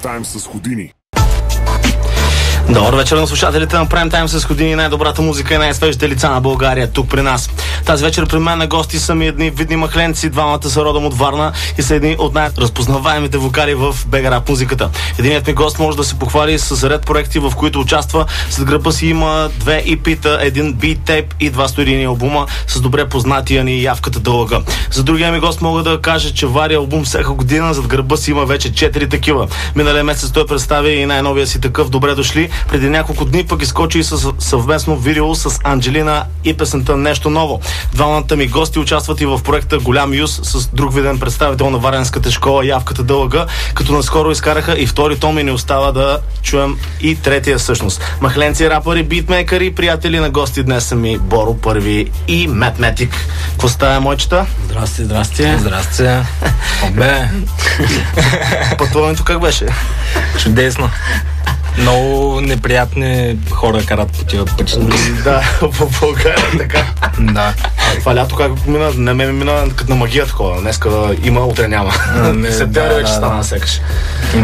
Тайм с Ходини. Добър вечер на слушателите на Prime Time с Ходини, най-добрата музика и най-свежите лица на България тук при нас. Тази вечер при мен на гости са ми едни видни махленци, двамата са родом от Варна и са едни от най-разпознаваемите вокали в БГ рап музиката. Единият ми гост може да се похвали с ред проекти, в които участва. След гръба си има 2 EP-та, един бит-тейп и 2 студийни албума с добре познатия ни Явката дълга. За другия ми гост мога да кажа, че вари албум всяка година, зад гръба си има вече 4 такива. Миналия месец той представи и най-новия си такъв "Добре дошли". Преди няколко дни пък изкочи и със съвместно видео с Анджелина и песента "Нещо ново". Двамата ми гости участват и в проекта "Голям Юз" с друг виден представител на варненската школа Явката дълга, като наскоро изкараха и втори том и ни остава да чуем и третия всъщност. Махленци, рапъри, битмейкъри, приятели на гости днес са ми Боро Първи и Метметик. Какво става, мойчета? Здрасти, здрасти. Здрасти. Обе. Пътуването как беше? Чудесно. Много неприятни хора карат по тия пътища. Да, в България така. Да. Това лято как мина? Не ме мина като на магия такова. Днеска има, утре няма. Септември вече стана сякаш.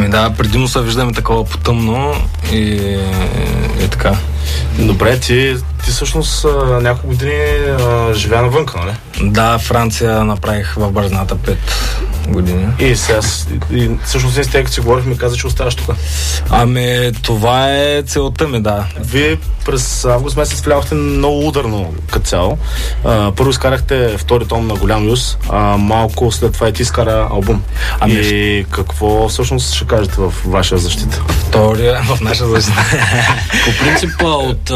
Да, предимно се виждаме такова потъмно и така. Добре, ти всъщност няколко години живея навънка, нали? Да, Франция направих в бързината 5 години. И сега, всъщност ние с тъй като си говорих, ми каза, че оставаш тук. Ами, това е целта ми, да. Вие през август месец влязохте много ударно като цяло. Първо изкарахте втори том на "Голям Юз", малко след това и ти изкара албум. И какво всъщност ще кажете в ваша защита? Втория, в наша защита. По принцип от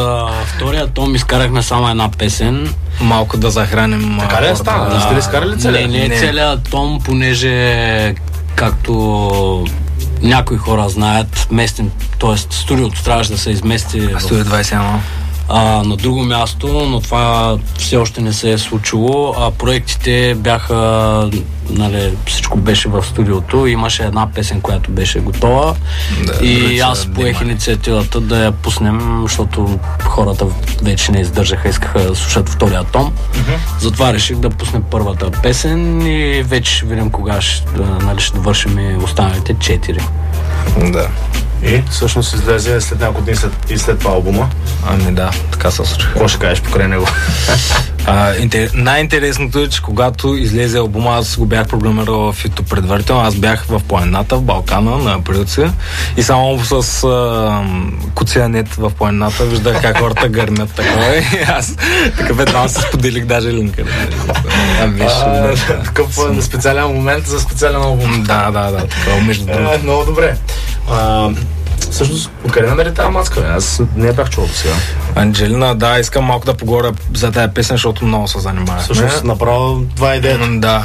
втория том изкарахме само една песен. Малко да захраним. Така ли стана? Да. Сте ли изкарали целия? Не целият том, понеже както някои хора знаят, т.е. студиото трябваше да се измести Студио 21 на друго място, но това все още не се е случило. Проектите бяха, нали, всичко беше в студиото. Имаше една песен, която беше готова, и аз поех инициативата да я пуснем, защото хората вече не издържаха, искаха да слушат втория том. Затова реших да пуснем първата песен и вече ще видим кога ще довършим и останалите 4. Да. И всъщност излезе след няколко дни и след това албума. Ами да, така се случва. Какво ще кажеш покрай него? Най-интересното е, че когато излезе албума, аз го бях програмирал в YouTube предварително. Аз бях в планината, в Балкана, на Априлци, и само с куция нет в планината виждах как хората гърмят такова, и аз така веднага се споделих даже линка. Такъв специален момент за специален албум. Да, такова между другото. Много добре. Всъщност, откъде намери тази мацка? Аз не я бях чувал до сега. Анджелина, да, искам малко да поговоря за тази песен, защото много се занимаваме. Всъщност, направо два идея. Да,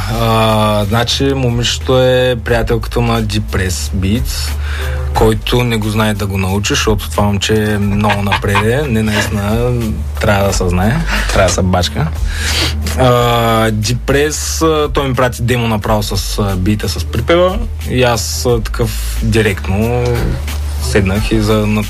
значи момичето е приятелката на Deep Press Beats, който не го знае да го научи, защото това момче е много напреде. Не, наистина, трябва да се знае, трябва да се бачка. Deep Press, той ми прати демо направо с бита, с припева, и аз такъв директно седнах и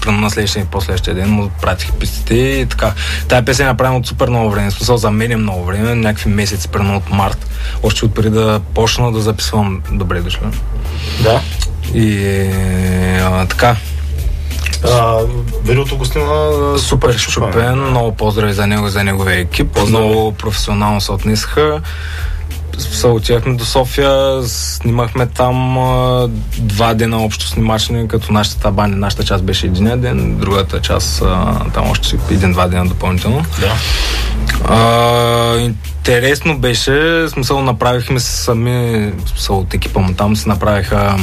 на следващия и последващия ден му пратих пистите и така. Тая песен е направена от супер много време, смисъл за мен е много време, някакви месеци, примерно от март, още от преди да почна да записвам "Добре дошли". Да. И така. Видеото го снима Супер Шупен, много поздрави за него и за неговия екип. Много професионално се отнесаха. Отивахме до София, снимахме там 2 дена общо снимачни, като нашата част беше единия ден, другата част там още 1-2 дена допълнително. Да. Интересно беше, смисъл направихме сами, от екипа му там се направиха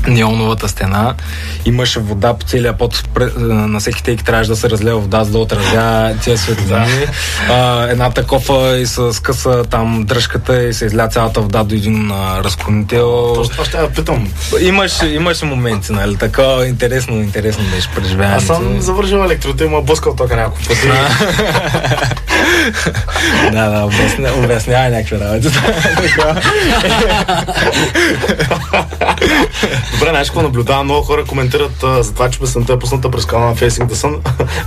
неоновата стена, имаше вода по целия пот, на всеки тейк трябваше да се разлева вода, за да отразя тия светлини. Едната кофа и с къса там дръжката и се изля цялата вода до един разклонител. Точно това ще я питам. Имаше моменти, нали, така интересно беше преживяването. Аз съм завършил електрото и ма блъскал тока няколко пъти. Да, обяснявай някакви работи. Добре, знаеш какво наблюдавам? Много хора коментират за това, че песента е пусната през канала на Facing the Sun.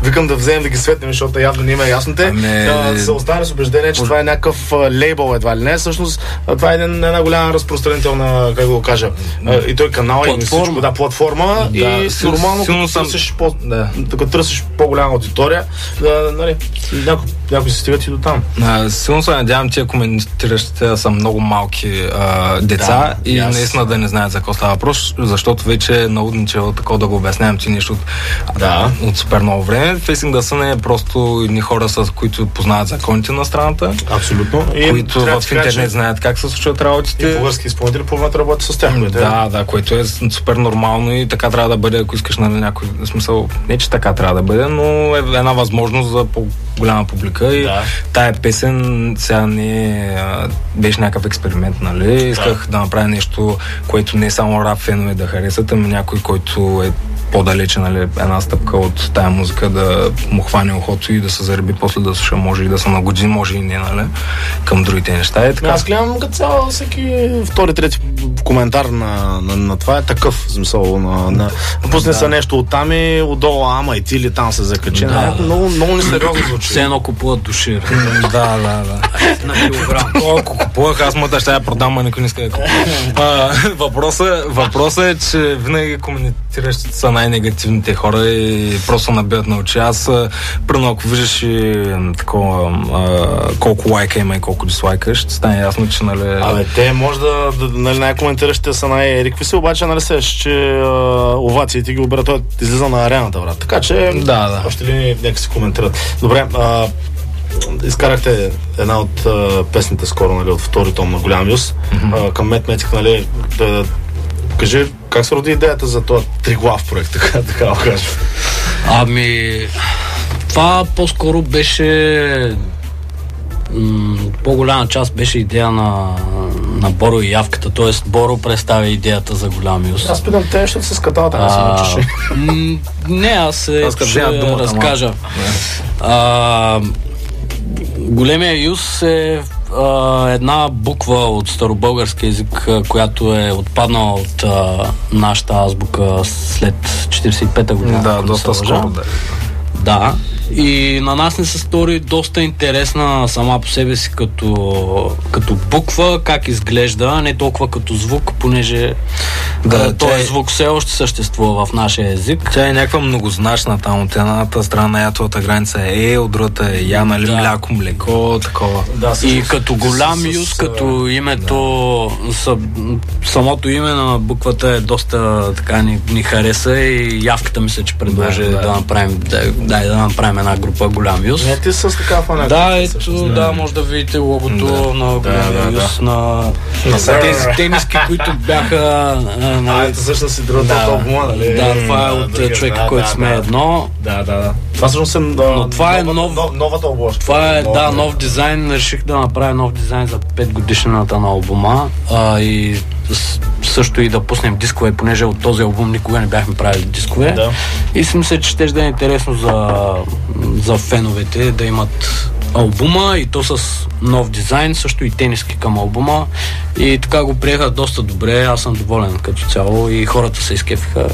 Викам да вземем да ги светнем, защото явно не има ясно те. Да се остане с убеждение, че това е някакъв лейбъл едва ли не. Всъщност това е една голяма разпространителна, как го кажа, и той канал и всичко, платформа и нормално като търсиш по-голяма аудитория, нали, някои се стигат и до там. Силно се надявам, тия коментиращите са много малки деца и наистина да не знаят за какво става въпрос, защото вече е наудничево такова да го обяснявам ти нещо от супер много време. Facing the Sun е просто едни хора, с които познават законите на страната. Абсолютно. Които в интернет знаят как се случват работите. И български изпълнители по-време работят с тях. Което е супер нормално и така трябва да бъде, ако искаш на някой смисъл. Не, че така трябва да бъде, но е една възможност за по-голяма публика и тая песен сега не беше някакъв експеримент, нали? Исках да направя нещо, което не е само рап фенове да харесат, ами някой, който е по-далече, нали, една стъпка от тая музика, да му хване ухото и да се зареби, после да слуша, може и да се нагоди, може и не, нали, към другите неща. Е, така. Аз гледам като цяло всеки втори, трети коментар на това е такъв, в смисъл пусне се нещо оттам и отдолу, ама и ти ли там се закачи. Много несериозно звучи. Все едно купуват души. Да. На килограм. Ако купувах, аз мъда ще я продам, а никой не иска да купува. Въпросът е, че винаги коментиращите са най-негативните хора и просто набиват на очи. Аз, примерно, ако виждаш и такова, колко лайка има и колко дислайка, ще стане ясно, че, нали... те може да нали, най-коментиращите са най-ерикви си, обаче, нали сеш, че овациите ги обират, той излиза на арената, брат. Така че, още ли нека си коментират. Добре, изкарахте една от песните скоро, нали, от втори том на Голям Юз, към Метметик, нали, кажи, как се роди идеята за този триглав проект, така да кажа? Това по-скоро беше по-голяма част беше идея на Боро и Явката, т.е. Боро представя идеята за Голям Юз. Аз питам те, ще се скатава, така се научиш. Не, аз ще разкажа. Големия Юз е една буква от старобългарски език, която е отпаднала от нашата азбука след 45-та година. Да, доста скоро. Да. И на нас не се стори доста интересна сама по себе си като буква, как изглежда, не толкова като звук, понеже този звук все още съществува в нашия език. Тя е някаква многозначна там, от едната страна на ятовата граница е, от другата е я, нали, мляко, млеко, такова. И като Голям Юз, като името, самото име на буквата е доста така ни хареса и Явката мисля, че предложи да направим една група Голям Юз. Не, ти с така фанат. Да, може да видите логото на Голям Юз, на тези тениски, които бяха... ето всъщност си другата албума, нали? Да, това е от човека, който сме едно. Да. Това всъщност е новата обложка. Това е, нов дизайн. Реших да направя нов дизайн за 5 годишнината на албума. И също и да пуснем дискове, понеже от този албум никога не бяхме правили дискове. И си мисля, че ще да е интересно за феновете да имат албума и то с нов дизайн, също и тениски към албума. И така го приеха доста добре. Аз съм доволен като цяло и хората се изкефиха.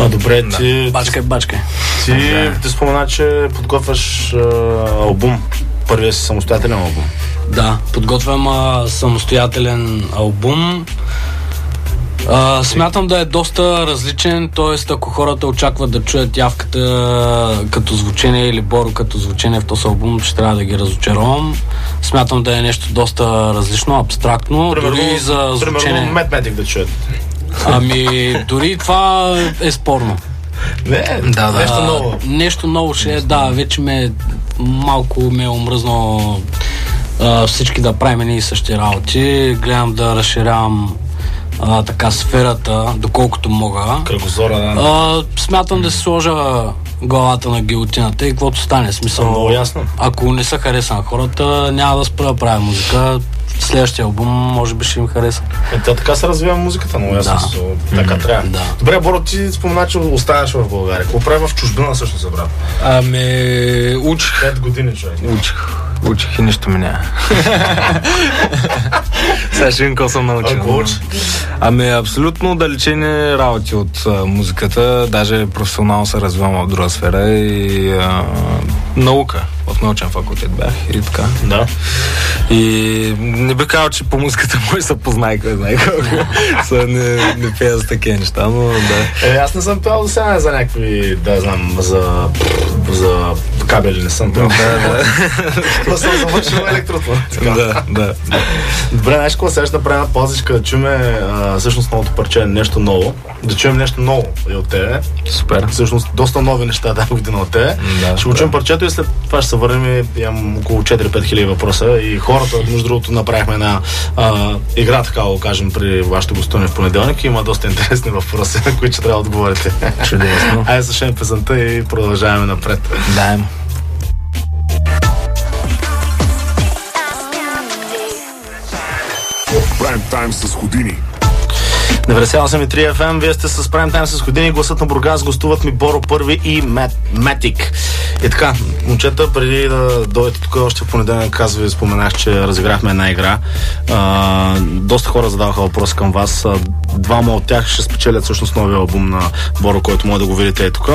Добре, ти... Бачкай. Ти спомена, че подготвяш албум. Първият си самостоятелен албум. Да, подготвям самостоятелен албум. Смятам да е доста различен, т.е. ако хората очакват да чуят Явката като звучение или Боро като звучение в този албум, ще трябва да ги разочаровам. Смятам да е нещо доста различно, абстрактно, дори за звучение. Примерно Метметик да чуят. Дори това е спорно. Нещо ново. Нещо ново ще е, вече малко ме е омръзнало всички да правим едни и същи работи. Гледам да разширявам така сферата, доколкото мога. Кръгозора, смятам да се сложа главата на гилотината и каквото стане. Смисъл, много ясно. Ако не са хареса на хората, няма да спра да правя музика. Следващия албум може би ще им хареса. Така се развива музиката, много ясно. Така трябва. Добре, Боро, ти спомена, че оставаш в България. Какво прави в чужбина всъщност, брат? Учих. 5 години, човек. Учих. Учих и нищо ми няма. Сега ще какво съм научил. Ами абсолютно отдалечени работи от музиката, даже професионално се развивам в друга сфера и наука. В научен факултет бях и така. Да. И не би казал, че по музиката може да се познай, кой знае колко. Не пея за такива неща, но да. Аз не съм пял до сега за някакви, да знам, за кабели не съм пял. Да. Но съм завършил електротвор. Да. Добре, знаеш какво, сега ще направим една паузичка да чуем всъщност новото парче, нещо ново. Да чуем нещо ново и от тебе. Супер. Всъщност доста нови неща да година от тебе. Да, ще учим парчето и след това ще се върнем и имам около 4-5 хиляди въпроса и хората, между другото, направихме една игра, така да кажем, при вашето гостуване в понеделник и има доста интересни въпроси, на които ще трябва да отговорите. Чудесно. Айде слушаме песента и продължаваме напред. Да. Прайм тайм с Houdini. 98,3 FM, вие сте с Prime Time с Houdini, гласът на Бургас, гостуват ми Боро Първи и Метик. И така, момчета, преди да дойдете тук още в понеделник, аз ви споменах, че разиграхме една игра. Доста хора задаваха въпрос към вас. Двама от тях ще спечелят всъщност новия албум на Боро, който може да го видите тук.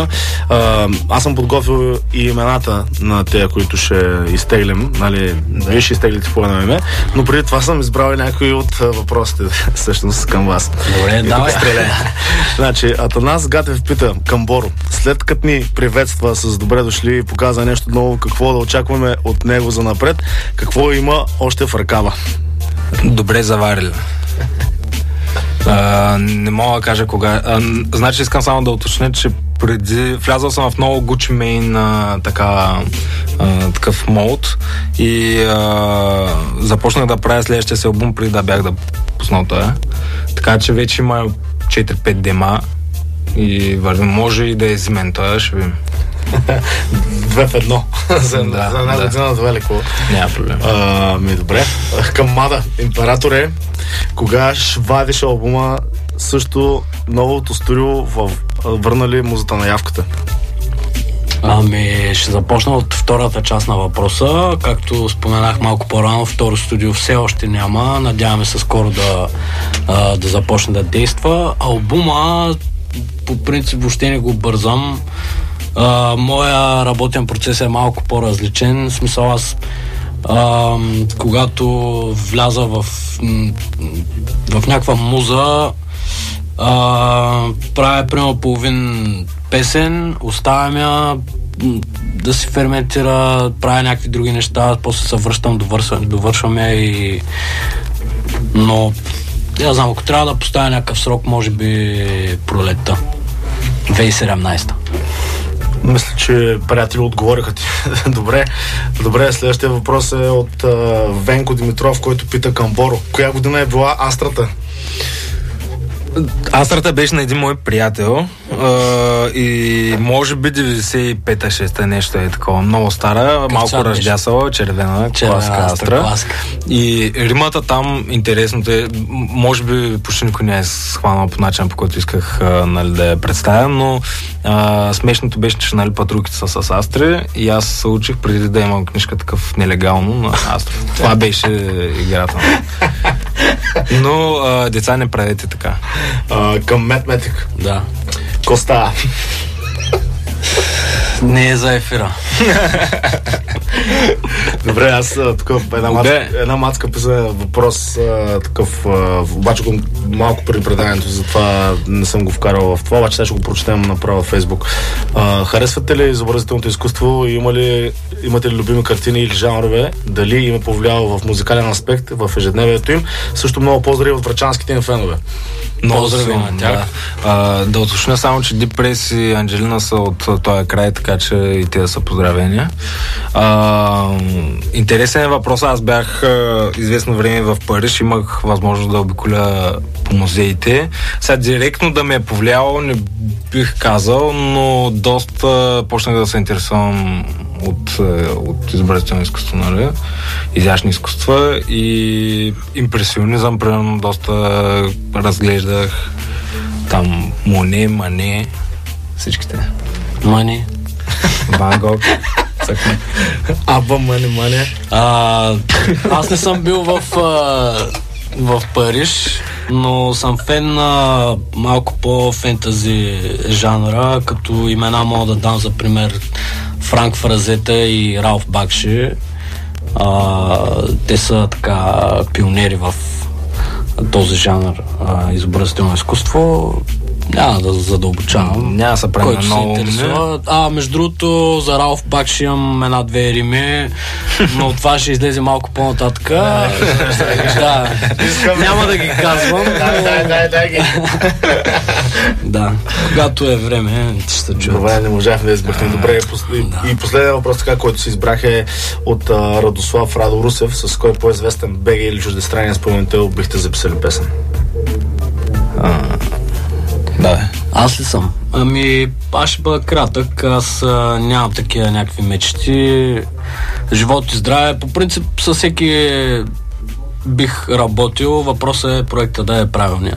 Аз съм подготвил и имената на тези, които ще изтеглим. Нали, вие ще изтеглите по едно име, но преди това съм избрал и някои от въпросите всъщност към вас. Добре, давай. Значи, Атанас Гатев пита към Боро, след като ни приветства с добре дошли и показа нещо ново, какво да очакваме от него за напред, какво има още в ръкава? Добре заварили. Не мога да кажа кога. Значи искам само да уточня, че преди влязъл съм в много Gucci Mane такъв мод и започнах да правя следващия си албум преди да бях да пуснал това. Така че вече има 4-5 дема и вървим. Може и да е зимен това, ще видим. 2 в 1 за една година да велико. Няма проблем. Добре. Към Мада, императоре, кога ще вадиш албума, също новото студио върнали музата на явката? Ами, ще започна от втората част на въпроса. Както споменах малко по-рано, второ студио все още няма. Надяваме се скоро да започне да действа. Албума, по принцип, въобще не го бързам. Моя работен процес е малко по-различен. В смисъл, аз когато вляза в някаква муза, правя примерно половин песен, оставям я да си ферментира, правя някакви други неща, после се връщам, довършвам я и... Но, я знам, ако трябва да поставя някакъв срок, може би пролетта. 2017. Мисля, че приятели отговориха ти. Добре, следващия въпрос е от Венко Димитров, който пита към Боро. Коя година е била Астрата? Астрата беше на един мой приятел и може би 95-6 нещо е такова. Много стара, малко ръждясала, червена класика Астра. И римата там, интересното е, може би почти никой не е схванал по начин, по който исках да я представя, но смешното беше, че патрулките са с Астри и аз се учих преди да имам книжка такъв нелегално на Астра. Това беше играта. Но деца, не правете така. Към Метик. Да. Коста. Не е за ефира. Добре, аз тук една мацка писа въпрос такъв, обаче го малко преди преданието, затова не съм го вкарал в това, обаче сега ще го прочетем направо в Фейсбук. Харесвате ли изобразителното изкуство и имате ли любими картини или жанрове? Дали им е повлияло в музикален аспект, в ежедневието им? Също много поздрави от врачанските им фенове. Поздрави на тях. Да уточня само, че Deep Press и Анджелина са от този край, така че и те да са поздравения. Интересен е въпрос. Аз бях известно време в Париж, имах възможност да обиколя по музеите. Сега директно да ме е повлияло не бих казал, но доста почнах да се интересувам от изобразително изкуство, нали? Изящни изкуства и импресионизъм, примерно, доста разглеждах там Моне, Мане, всичките. Мане. Ван Гог. Аба, мане. Аз не съм бил в Париж, но съм фен на малко по-фентази жанра, като имена мога да дам за пример Франк Фразета и Ралф Бакши. Те са така пионери в този жанр изобразително изкуство. Няма да задълбочавам. Няма да се прави който много. се интересува. Между другото, за Ралф Бакши имам една-две рими, но това ще излезе малко по-нататък. Да. Няма да ги казвам. Дай ги. Да. Когато е време, ще се чуят. Добре, не можахме да избрахме. Добре, и последния въпрос, така, който се избрах е от Радослав Радо Русев, с кой по-известен БГ или чуждестранен изпълнител бихте записали песен? Да. Аз ли съм? Аз ще бъда кратък. Аз нямам такива някакви мечти. Живот и здраве. По принцип, със всеки бих работил. Въпросът е проекта да е правилния.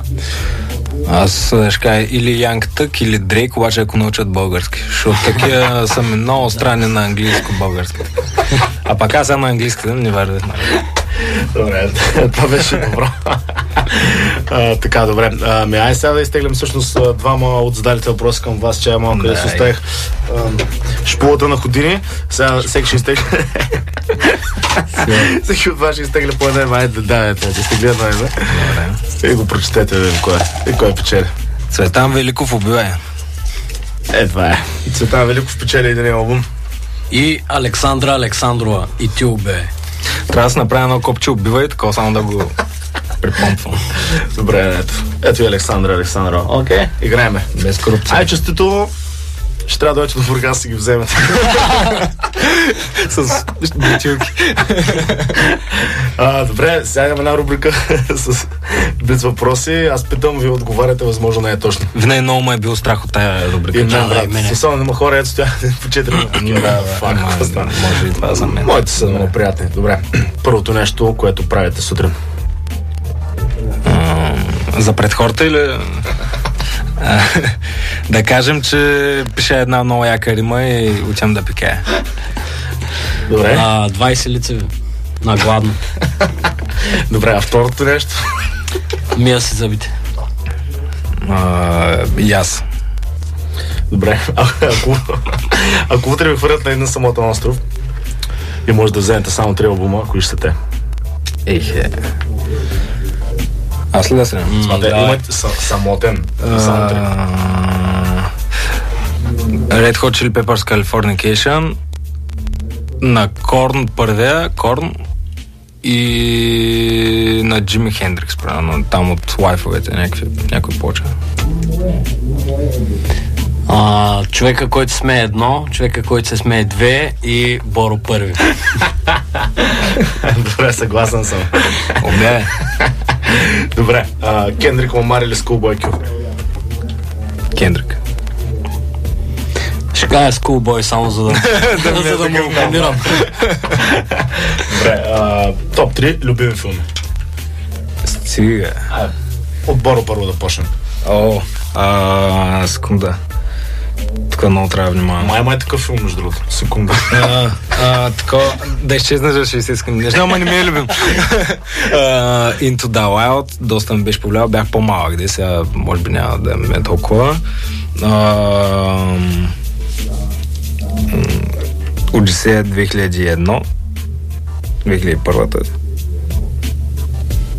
Аз ще кажа или Янг Тък, или Дрейк, обаче ако научат български. Защото такива са ми много странни на английско-български. А пак аз на английски, не варда. Добре, това беше добро. Така, добре. Ай сега да изтеглям всъщност двама от задалите въпроси към вас, че малко да се оставих шпулата на Ходини. Сега всеки ще изтегля. Всеки от вас ще изтегля по една. Айде, да изтегля едно име. И го прочетете, да видим кой печели. Цветан Великов убива. Това е. Цветан Великов печели един албум. И Александра Александрова. И ти убе. Трябва да се направя едно копче убива и така, само да го припомпвам. Добре, ето и Александра Александрова. Окей, играеме. Без корупция. Честито. Ще трябва да дойдете до Бургас и ги вземете. С бутилки. Добре, сега имаме една рубрика с блиц въпроси. Аз питам, вие отговаряте, възможно не е точно. Винаги много ме е бил страх от тая рубрика. И мен, брат. Особено има хора, ето стоя по 4 минути. Може и това за мен. Моите са много приятни. Добре. Първото нещо, което правите сутрин. За пред хората или... Да кажем, че пиша една много яка рима и отивам да пикая. Добре. 20 лицеви. На гладно. Добре, а второто нещо? Мия си зъбите. И аз. Добре. Ако утре ви хвърлят на един самотен остров и може да вземете само 3 албума, кои ще те? Аз ли да срем? Имате самотен. Само 3. Red Hot Chili Peppers Californication, на Корн първия, Корн, и на Джими Хендрикс, правилно, там от лайфовете, някой почва. Човека, който смее едно, човека, който се смее две и Боро първи. Добре, съгласен съм. Обе. Добре, Кендрик Ламар или Schoolboy Q? Кендрик. Ще кажа Schoolboy само за да му опонирам. Добре, топ 3 любими филми. Стига. От Боро първо да почнем. Секунда. Тук много трябва да внимавам. Май такъв филм, между другото. Секунда. Така, да изчезна за 60 секунди. Не знам, ама не ми е любим. Into the Wild, доста ми беше повлиял. Бях по-малък, де сега може би няма да ме е толкова. Одисея 2001. 2001-та.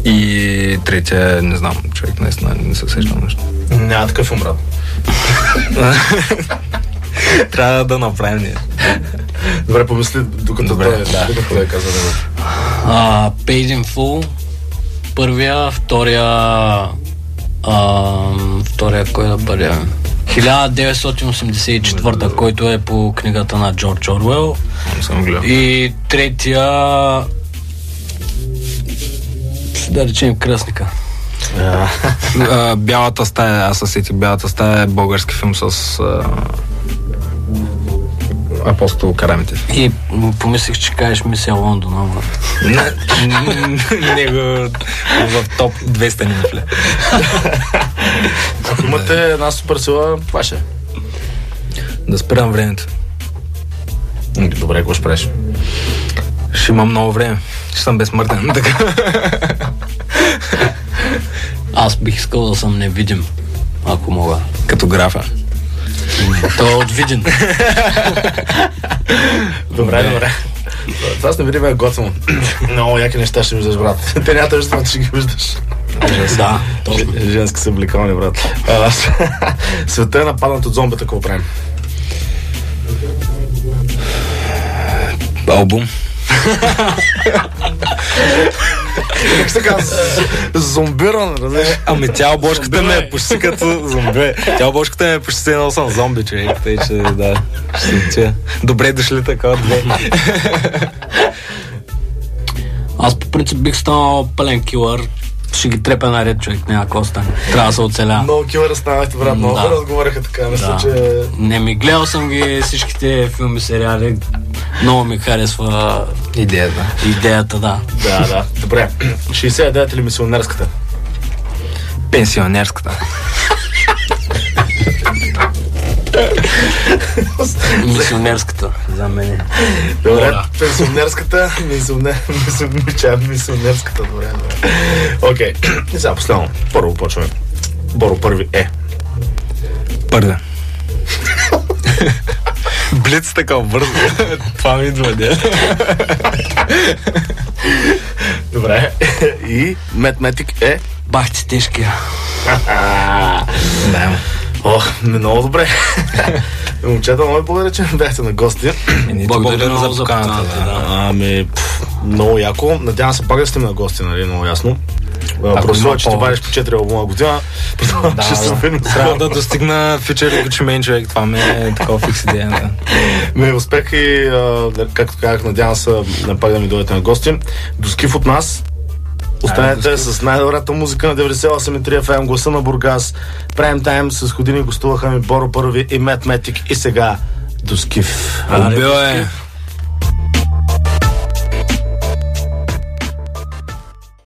И третия, не знам, човек, наистина не се сещам нещо. Няма такъв филм, брат. Трябва да направим ние. Добре, помисли, докато да каза да. Paid in Full. Първия, втория кой да бъде? 1984, който е по книгата на Джордж Орвел. И третия, да речем, Кръстника. Бялата стая, аз съсетих Бялата стая е български филм с Апостол Карамитев. И помислих, че кажеш Мисия Лондон, ама... Него в топ 200 ни вле. Ако имате една супер сила, това ще. Да спирам времето. Добре, какво ще правиш? Ще имам много време. Ще съм безсмъртен. Така. Аз бих искал да съм невидим, ако мога. Като графа. Той е от Видин. Добре. Това с невидим е готвено. Много яки неща ще виждаш, брат. Те няма да виждат, че ги виждаш. Да, точно. Женски са облекални, брат. Света е нападнат от зомбета, какво правим? Албум. Как се казва? Зомбиран, разбираш? Ами тя обложката ми е почти като зомби. Тя обложката ми е почти едно съм зомби, човек. Тъй, че да, ще добре дошли така две. Аз по принцип бих станал пълен килър. Ще ги трепя наред, човек, няма какво стане. Трябва да се оцеля. Много килъра станахте, брат, много хора разговаряха така. Мисля, че... Не ми гледал съм ги всичките филми, сериали. Много ми харесва идеята, да. Да. Добре. 69 или мисионерската? Пенсионерската. Мисионерската, за мен. Добре, пенсионерската, мисионерската, добре. Окей, и сега последно. Първо почваме. Боро първи е. Първа. Блиц така бързо. Това ми идва, де. Добре. И Метметик е? Бах ти тежкия. Да. Много добре. Момчета, много благодаря, че бяхте на гости. Благодаря много за поканата. Ами, много яко. Надявам се пак да сте на гости, нали, много ясно. Просто, че ти вадиш по 4 албума година. Трябва да достигна фичери Gucci Mane, човек. Това ми е такова фикс идея. Успех и, както казах, надявам се пак да ми дойдете на гости. До скиф от нас. Останете с най-добрата музика на 98.3 FM, гласа на Бургас. Prime Time с години гостуваха ми Боро Първи и Метметик. И сега до скиф. Убил е.